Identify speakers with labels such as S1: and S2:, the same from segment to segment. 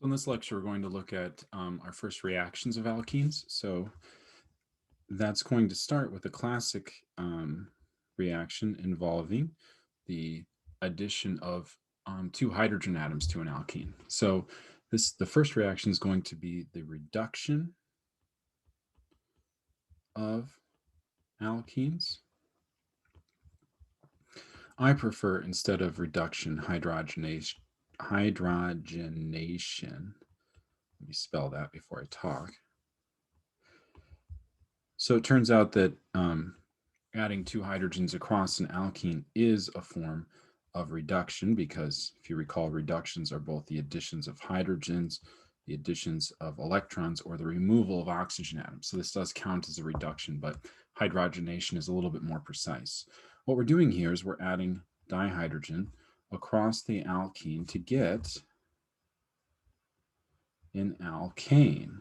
S1: So in this lecture, we're going to look at our first reactions of alkenes. So that's going to start with a classic reaction involving the addition of two hydrogen atoms to an alkene. So the first reaction is going to be the reduction of alkenes. I prefer, instead of reduction, hydrogenation. Let me spell that before I talk. So it turns out that adding two hydrogens across an alkene is a form of reduction, because if you recall, reductions are both the additions of hydrogens, the additions of electrons, or the removal of oxygen atoms. So this does count as a reduction, but hydrogenation is a little bit more precise. What we're doing here is we're adding dihydrogen across the alkene to get an alkane.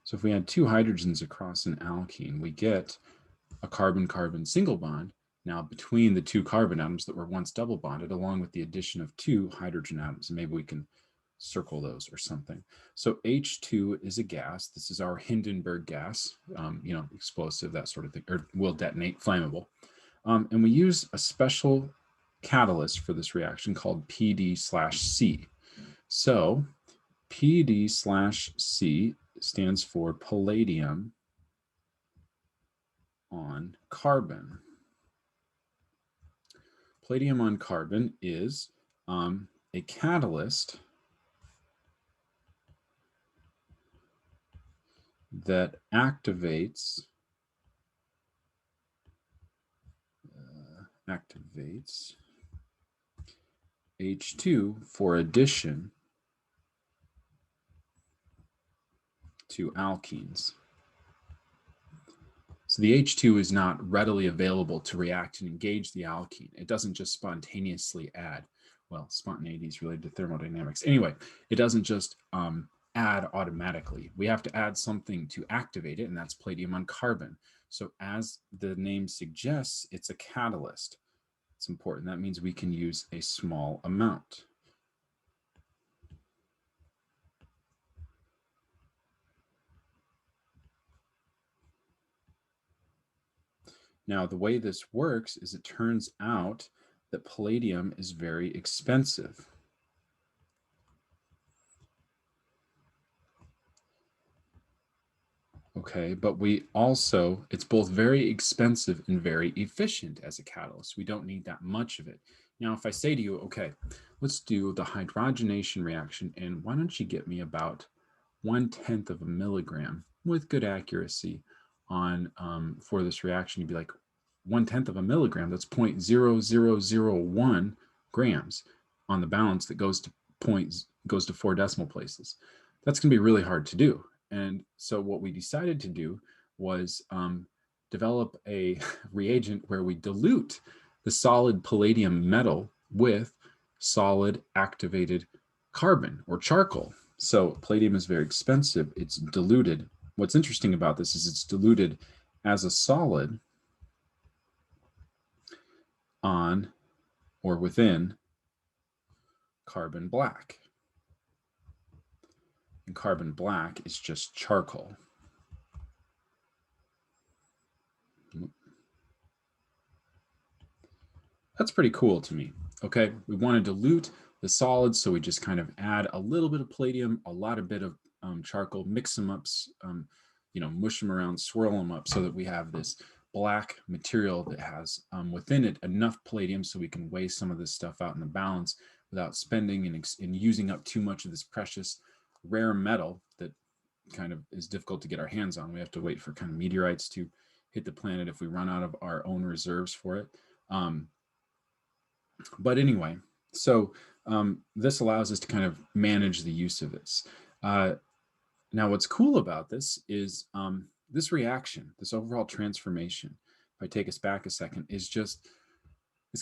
S1: So if we add two hydrogens across an alkene, we get a carbon-carbon single bond now between the two carbon atoms that were once double bonded, along with the addition of two hydrogen atoms. And maybe we can circle those or something. So H2 is a gas. This is our Hindenburg gas, explosive, that sort of thing, or will detonate, flammable. And we use a special catalyst for this reaction called PD/C. So PD/C stands for palladium on carbon. Palladium on carbon is a catalyst that activates H2 for addition to alkenes. So the H2 is not readily available to react and engage the alkene. It doesn't just spontaneously add. Well, spontaneity is related to thermodynamics. Anyway, it doesn't just add automatically. We have to add something to activate it, and that's palladium on carbon. So as the name suggests, it's a catalyst. It's important. That means we can use a small amount. Now, the way this works is it turns out that palladium is very expensive. Okay, but it's both very expensive and very efficient as a catalyst. We don't need that much of it. Now, if I say to you, okay, let's do the hydrogenation reaction, and why don't you get me about 1/10 of a milligram with good accuracy on for this reaction, you'd be like, 1/10 of a milligram, that's 0.0001 grams on the balance that goes to 4 decimal places. That's going to be really hard to do. And so what we decided to do was develop a reagent where we dilute the solid palladium metal with solid activated carbon or charcoal. So palladium is very expensive. It's diluted. What's interesting about this is it's diluted as a solid on or within carbon black. And carbon black is just charcoal. That's pretty cool to me. Okay, we want to dilute the solids, so we just kind of add a little bit of palladium, a bit of charcoal, mix them up, mush them around, swirl them up so that we have this black material that has within it enough palladium so we can weigh some of this stuff out in the balance without spending and using up too much of this precious rare metal that kind of is difficult to get our hands on. We have to wait for kind of meteorites to hit the planet if we run out of our own reserves for it. But anyway, so this allows us to kind of manage the use of this. Now, what's cool about this is this reaction, this overall transformation, if I take us back a second, it's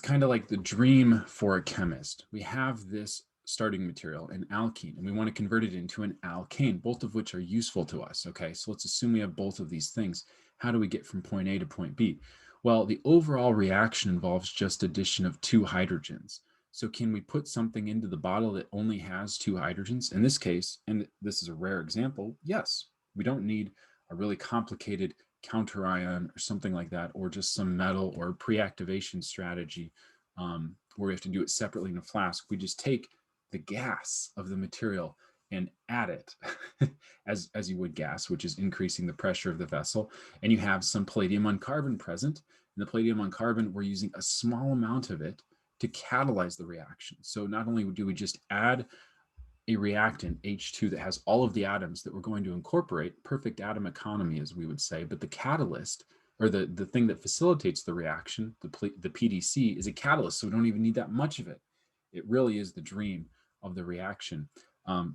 S1: kind of like the dream for a chemist. We have this starting material, an alkene, and we want to convert it into an alkane, both of which are useful to us. Okay, so let's assume we have both of these things. How do we get from point A to point B? Well, the overall reaction involves just addition of two hydrogens. So can we put something into the bottle that only has 2 hydrogens? In this case, and this is a rare example, yes. We don't need a really complicated counter ion or something like that, or just some metal or pre-activation strategy where we have to do it separately in a flask. We just take the gas of the material and add it as you would gas, which is increasing the pressure of the vessel. And you have some palladium on carbon present. And the palladium on carbon, we're using a small amount of it to catalyze the reaction. So not only do we just add a reactant, H2, that has all of the atoms that we're going to incorporate, perfect atom economy, as we would say, but the catalyst, or the thing that facilitates the reaction, the PDC, is a catalyst, so we don't even need that much of it. It really is the dream of the reaction,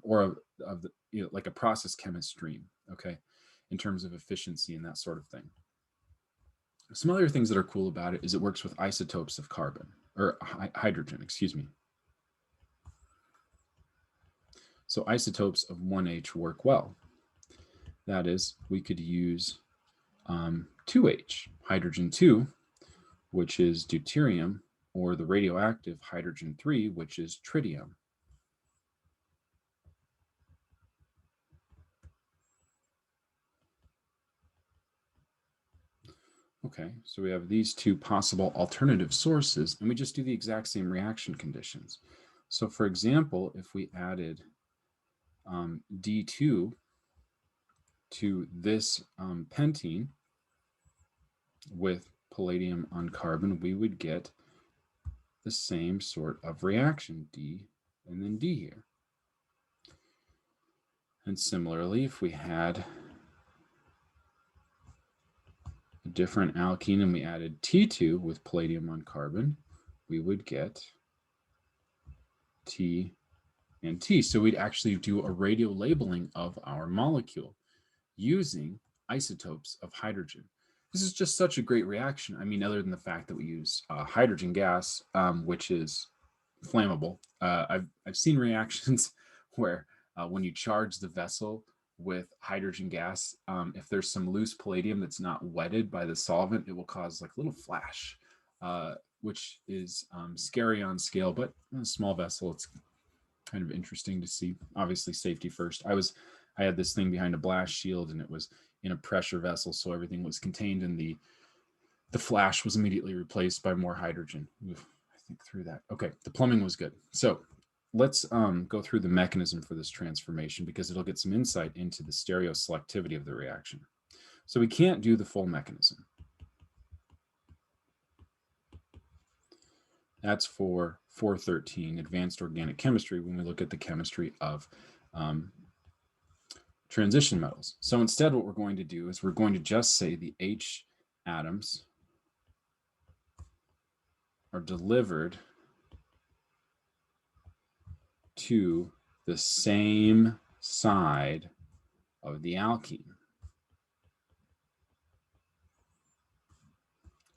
S1: or of the, like a process chemist dream, okay, in terms of efficiency and that sort of thing. Some other things that are cool about it is it works with isotopes of carbon, or hydrogen, excuse me. So isotopes of 1H work well. That is, we could use 2H, hydrogen 2, which is deuterium, or the radioactive hydrogen 3, which is tritium. Okay, so we have these two possible alternative sources, and we just do the exact same reaction conditions. So for example, if we added D2 to this pentene with palladium on carbon, we would get the same sort of reaction, D and then D here. And similarly, if we had a different alkene and we added T2 with palladium on carbon, we would get T and T. So we'd actually do a radio labeling of our molecule using isotopes of hydrogen. This is just such a great reaction. I mean, other than the fact that we use hydrogen gas, which is flammable. I've seen reactions where when you charge the vessel with hydrogen gas, if there's some loose palladium that's not wetted by the solvent, it will cause like a little flash, which is scary on scale, but in a small vessel, it's kind of interesting to see. Obviously, safety first. I had this thing behind a blast shield, and it was in a pressure vessel, so everything was contained, and the flash was immediately replaced by more hydrogen. Oof, I think through that. Okay, the plumbing was good. So let's go through the mechanism for this transformation, because it'll get some insight into the stereoselectivity of the reaction. So we can't do the full mechanism. That's for 413, Advanced Organic Chemistry, when we look at the chemistry of transition metals. So instead, what we're going to do is we're going to just say the H atoms are delivered to the same side of the alkene.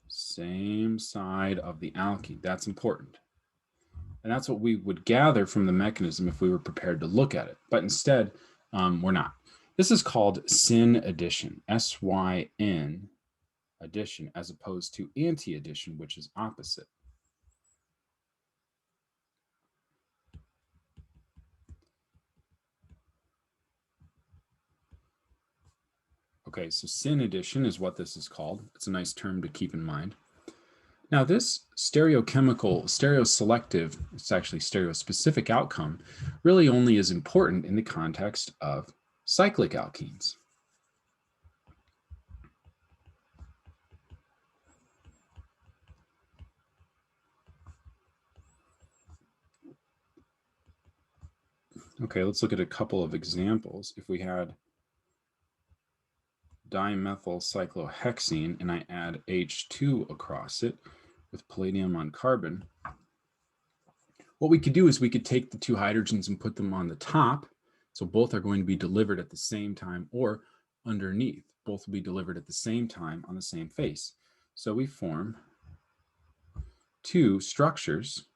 S1: Same side of the alkene. That's important. And that's what we would gather from the mechanism if we were prepared to look at it. But instead, we're not. This is called Syn Edition, S-Y-N addition, as opposed to anti-addition, which is opposite. Okay, so Syn Edition is what this is called. It's a nice term to keep in mind. Now, this stereoselective, it's actually stereospecific outcome, really only is important in the context of cyclic alkenes. Okay, let's look at a couple of examples. If we had dimethyl cyclohexene and I add H2 across it with palladium on carbon, what we could do is we could take the two hydrogens and put them on the top. So both are going to be delivered at the same time, or underneath. Both will be delivered at the same time on the same face. So we form two structures,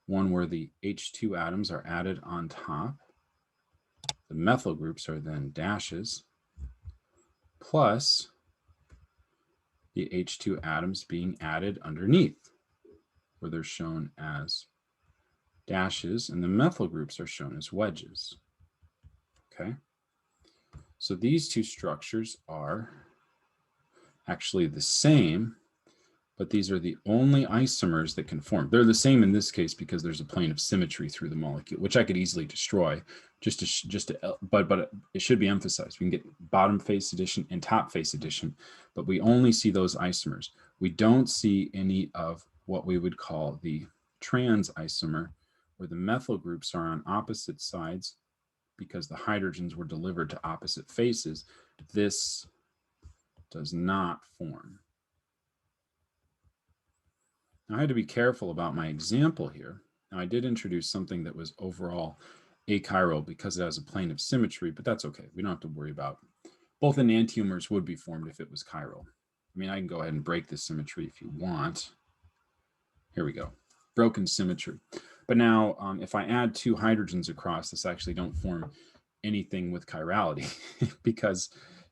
S1: one where the H2 atoms are added on top. The methyl groups are then dashes, plus the H2 atoms being added underneath, where they're shown as dashes, and the methyl groups are shown as wedges. Okay. So these two structures are actually the same, but these are the only isomers that can form. They're the same in this case because there's a plane of symmetry through the molecule, which I could easily destroy. But it should be emphasized. We can get bottom face addition and top face addition, but we only see those isomers. We don't see any of what we would call the trans isomer, where the methyl groups are on opposite sides because the hydrogens were delivered to opposite faces. This does not form. Now, I had to be careful about my example here. Now, I did introduce something that was overall achiral because it has a plane of symmetry, but that's okay. We don't have to worry about it. Both enantiomers would be formed if it was chiral. I mean, I can go ahead and break this symmetry if you want. Here we go. Broken symmetry. But now, if I add two hydrogens across, this actually don't form anything with chirality because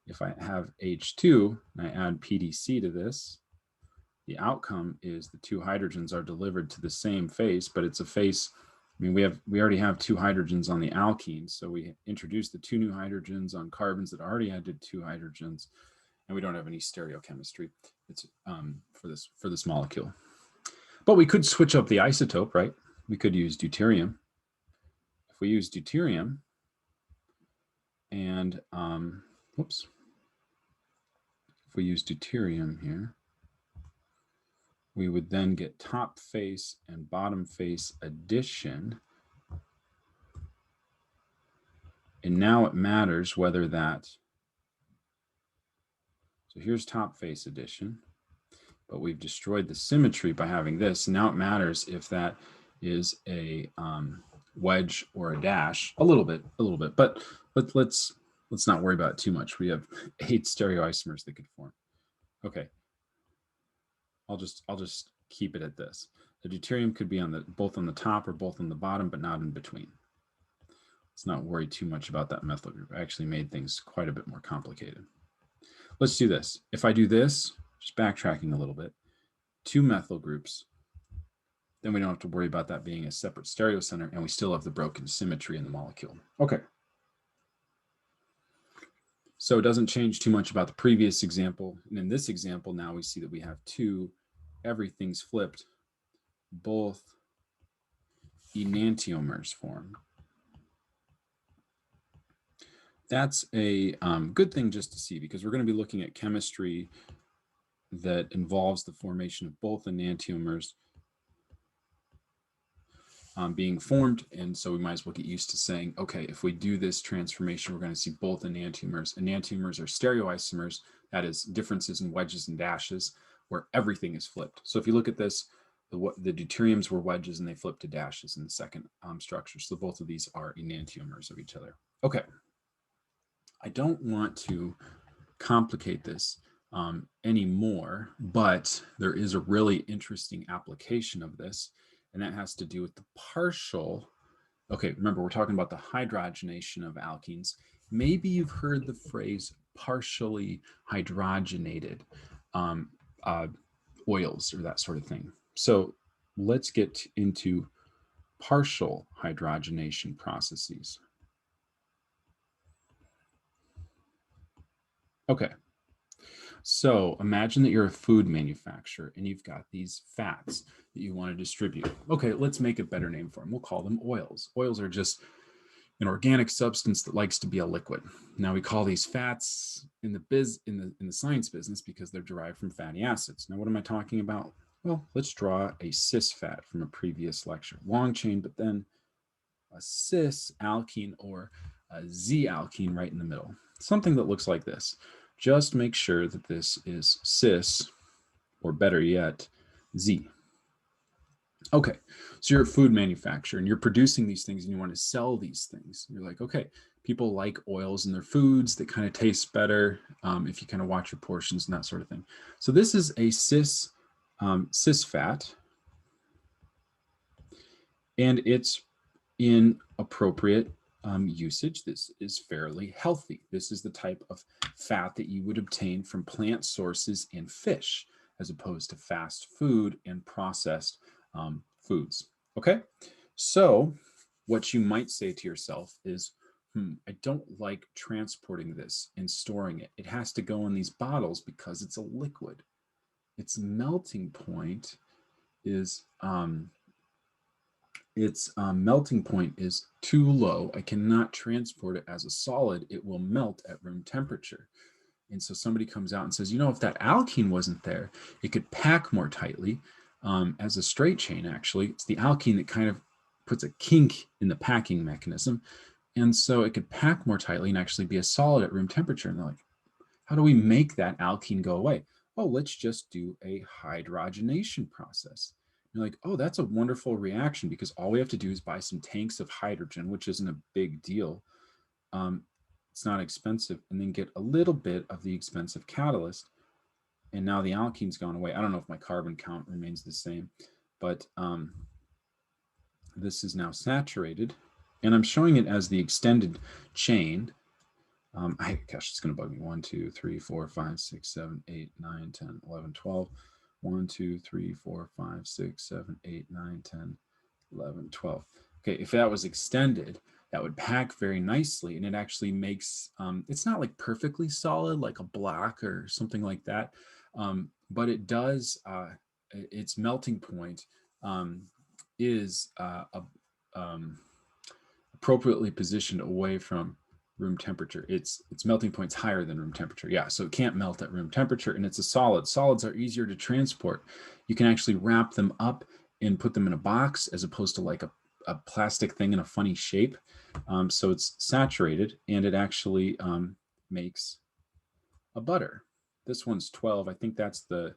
S1: if I have H2 and I add PDC to this, the outcome is the two hydrogens are delivered to the same face, but it's a face. I mean, we already have two hydrogens on the alkenes, so we introduced the two new hydrogens on carbons that already added two hydrogens, and we don't have any stereochemistry. It's for this molecule. But we could switch up the isotope, right? We could use deuterium. If we use deuterium, and if we use deuterium here, we would then get top face and bottom face addition. And now it matters whether that, so here's top face addition, but we've destroyed the symmetry by having this. Now it matters if that is a wedge or a dash, a little bit, but let's not worry about it too much. We have 8 stereoisomers that could form. Okay. I'll just keep it at this. The deuterium could be both on the top or both on the bottom, but not in between. Let's not worry too much about that methyl group. I actually made things quite a bit more complicated. Let's do this. If I do this, just backtracking a little bit, 2 methyl groups, then we don't have to worry about that being a separate stereocenter, and we still have the broken symmetry in the molecule. Okay. So it doesn't change too much about the previous example. And in this example, now we see that we have 2, everything's flipped, both enantiomers form. That's a good thing just to see, because we're going to be looking at chemistry that involves the formation of both enantiomers being formed. And so we might as well get used to saying, okay, if we do this transformation, we're going to see both enantiomers. Enantiomers are stereoisomers, that is differences in wedges and dashes, where everything is flipped. So if you look at this, the deuteriums were wedges and they flipped to dashes in the second structure. So both of these are enantiomers of each other. Okay. I don't want to complicate this anymore, but there is a really interesting application of this, and that has to do with the partial. Okay, remember, we're talking about the hydrogenation of alkenes. Maybe you've heard the phrase partially hydrogenated oils or that sort of thing. So let's get into partial hydrogenation processes. Okay, so imagine that you're a food manufacturer and you've got these fats that you want to distribute. Okay, let's make a better name for them. We'll call them oils. Oils are just an organic substance that likes to be a liquid. Now we call these fats in the science business because they're derived from fatty acids. Now what am I talking about? Well, let's draw a cis fat from a previous lecture. Long chain, but then a cis alkene or a Z alkene right in the middle. Something that looks like this. Just make sure that this is cis, or better yet, Z. Okay, so you're a food manufacturer and you're producing these things and you want to sell these things. You're like, okay, people like oils in their foods that kind of taste better if you kind of watch your portions and that sort of thing. So this is a cis fat, and it's in appropriate usage. This is fairly healthy. This is the type of fat that you would obtain from plant sources and fish, as opposed to fast food and processed foods. Okay, So what you might say to yourself is, I don't like transporting this and storing it. It has to go in these bottles because it's a liquid. Its melting point is too low. I cannot transport it as a solid. It will melt at room temperature. And so somebody comes out and says, if that alkene wasn't there, it could pack more tightly as a straight chain, actually. It's the alkene that kind of puts a kink in the packing mechanism. And so it could pack more tightly and actually be a solid at room temperature. And they're like, how do we make that alkene go away? Oh, let's just do a hydrogenation process. You're like, oh, that's a wonderful reaction because all we have to do is buy some tanks of hydrogen, which isn't a big deal. It's not expensive, and then get a little bit of the expensive catalyst. And now the alkene's gone away. I don't know if my carbon count remains the same, but this is now saturated. And I'm showing it as the extended chain. Gosh, it's going to bug me. 1, 2, 3, 4, 5, 6, 7, 8, 9, 10, 11, 12. 1, 2, 3, 4, 5, 6, 7, 8, 9, 10, 11, 12. Okay, if that was extended, that would pack very nicely, and it actually makes, it's not like perfectly solid, like a block or something like that, but it does, its melting point is appropriately positioned away from room temperature. Its melting point's higher than room temperature. Yeah, so it can't melt at room temperature, and it's a solid. Solids are easier to transport. You can actually wrap them up and put them in a box as opposed to like a plastic thing in a funny shape. So it's saturated, and it actually makes a butter. This one's 12. I think that's the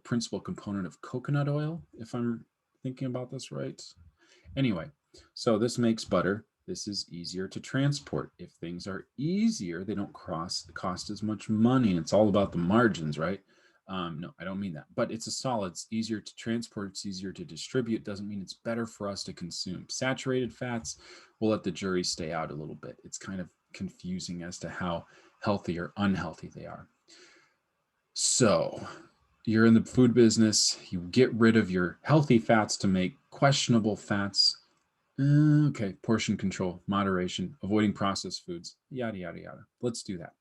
S1: principal component of coconut oil, if I'm thinking about this right. Anyway, so this makes butter. This is easier to transport. If things are easier, they don't cost as much money. And it's all about the margins, right? No, I don't mean that. But it's a solid. It's easier to transport. It's easier to distribute. Doesn't mean it's better for us to consume. Saturated fats, we'll let the jury stay out a little bit. It's kind of confusing as to how healthy or unhealthy they are. So you're in the food business. You get rid of your healthy fats to make questionable fats. Okay, portion control, moderation, avoiding processed foods, yada, yada, yada. Let's do that.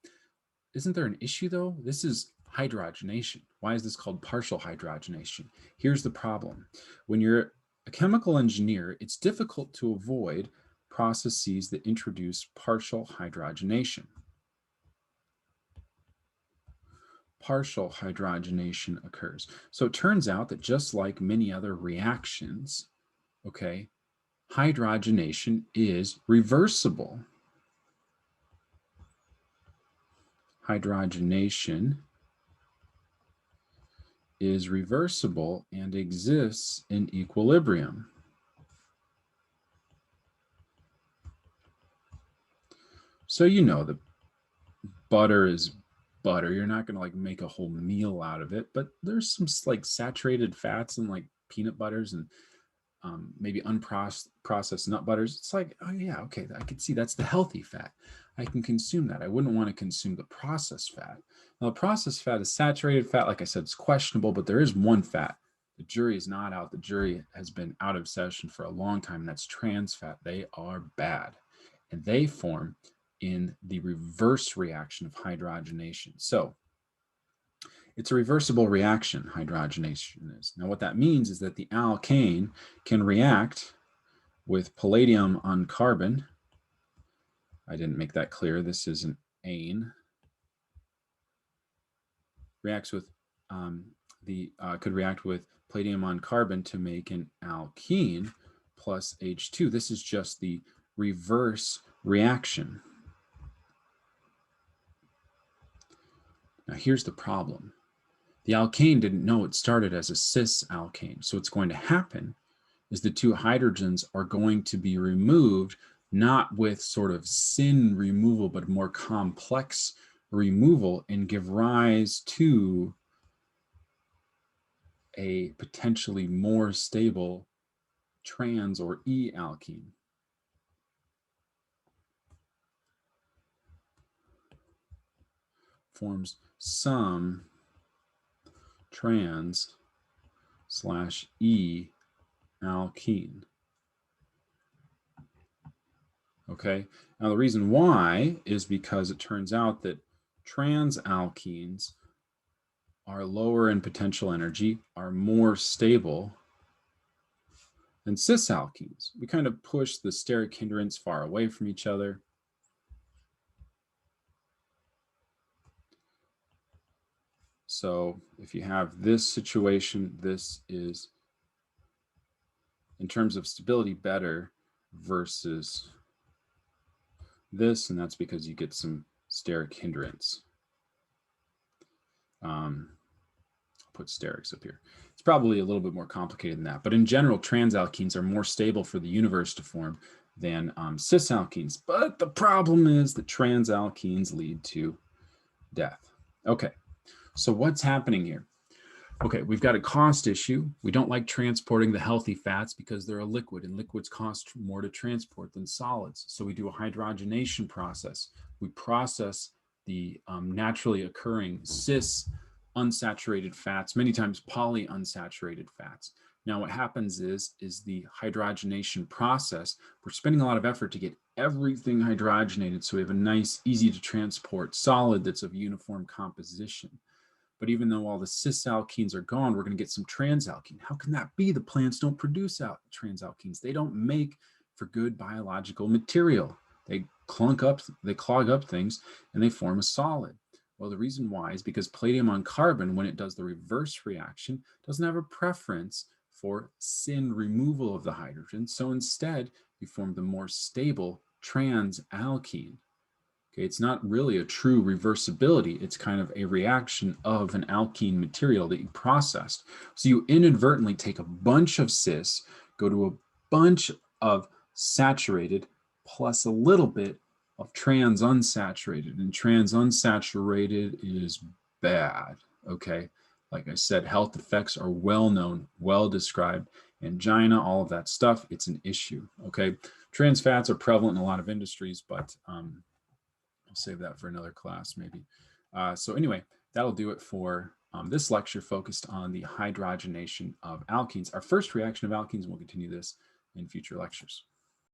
S1: Isn't there an issue though? This is hydrogenation. Why is this called partial hydrogenation? Here's the problem. When you're a chemical engineer, it's difficult to avoid processes that introduce partial hydrogenation. Partial hydrogenation occurs. So it turns out that just like many other reactions, okay, hydrogenation is reversible. Hydrogenation is reversible and exists in equilibrium. So you know that butter is butter. You're not going to like make a whole meal out of it, but there's some like saturated fats and like peanut butters and maybe unprocessed nut butters. It's like, oh yeah, okay, I can see that's the healthy fat. I can consume that. I wouldn't want to consume the processed fat. Now, the processed fat is saturated fat. Like I said, it's questionable, but there is one fat. The jury is not out. The jury has been out of session for a long time, and that's trans fat. They are bad, and they form in the reverse reaction of hydrogenation. So it's a reversible reaction, hydrogenation is. Now, what that means is that the alkane can react with palladium on carbon. I didn't make that clear. This is an ane. Reacts with could react with palladium on carbon to make an alkene plus H2. This is just the reverse reaction. Now, here's the problem. The alkane didn't know it started as a cis alkane. So what's going to happen is the two hydrogens are going to be removed, not with sort of syn removal, but more complex removal, and give rise to a potentially more stable trans or E alkene. Forms some trans / E alkene. Okay, now the reason why is because it turns out that trans alkenes are lower in potential energy, are more stable than cis alkenes. We kind of push the steric hindrance far away from each other. So if you have this situation, this is, in terms of stability, better versus this, and that's because you get some steric hindrance. I'll put sterics up here. It's probably a little bit more complicated than that, but in general, trans alkenes are more stable for the universe to form than cis alkenes. But the problem is that trans alkenes lead to death. Okay, so what's happening here? Okay, we've got a cost issue. We don't like transporting the healthy fats because they're a liquid, and liquids cost more to transport than solids. So we do a hydrogenation process. We process the naturally occurring cis unsaturated fats, many times polyunsaturated fats. Now what happens is the hydrogenation process, we're spending a lot of effort to get everything hydrogenated so we have a nice, easy to transport solid that's of uniform composition. But even though all the cis alkenes are gone, we're going to get some trans alkene. How can that be? The plants don't produce out trans alkenes. They don't make for good biological material. They clog up things and they form a solid. Well, the reason why is because palladium on carbon, when it does the reverse reaction, doesn't have a preference for syn removal of the hydrogen. So instead, you form the more stable trans alkene. Okay, it's not really a true reversibility. It's kind of a reaction of an alkene material that you processed. So you inadvertently take a bunch of cis, go to a bunch of saturated, plus a little bit of trans unsaturated. And trans unsaturated is bad. Okay, like I said, health effects are well known, well described. Angina, all of that stuff, it's an issue. Okay, trans fats are prevalent in a lot of industries, but I'll save that for another class maybe. So anyway, that'll do it for this lecture focused on the hydrogenation of alkenes. Our first reaction of alkenes, and we'll continue this in future lectures.